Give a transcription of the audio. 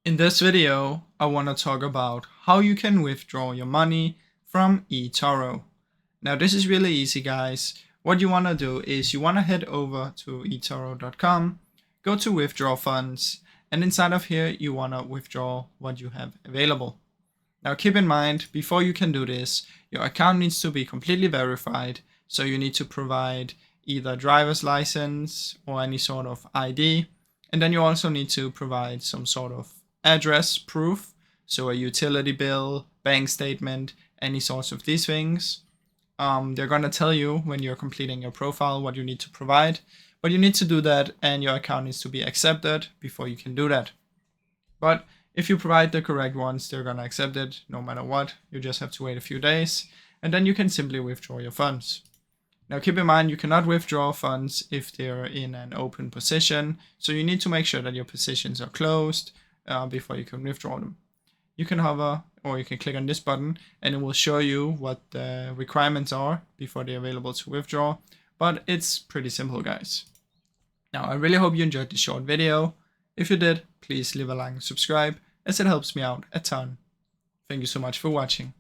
In this video, I want to talk about how you can withdraw your money from eToro. Now this is really easy, guys. What you want to do is you want to head over to eToro.com, go to withdraw funds, and inside of here you want to withdraw what you have available. Now keep in mind, before you can do this, your account needs to be completely verified, so you need to provide either driver's license or any sort of ID, and then you also need to provide some sort of address proof, so a utility bill, bank statement, any sorts of these things. They're going to tell you when you're completing your profile what you need to provide, but you need to do that and your account needs to be accepted before you can do that. But if you provide the correct ones, they're going to accept it no matter what. You just have to wait a few days and then you can simply withdraw your funds. Now keep in mind, you cannot withdraw funds if they're in an open position, so you need to make sure that your positions are closed before you can withdraw them. You can hover or you can click on this button and it will show you what the requirements are before they're available to withdraw, but it's pretty simple, guys. Now I really hope you enjoyed this short video. If you did, please leave a like and subscribe, as it helps me out a ton. Thank you so much for watching.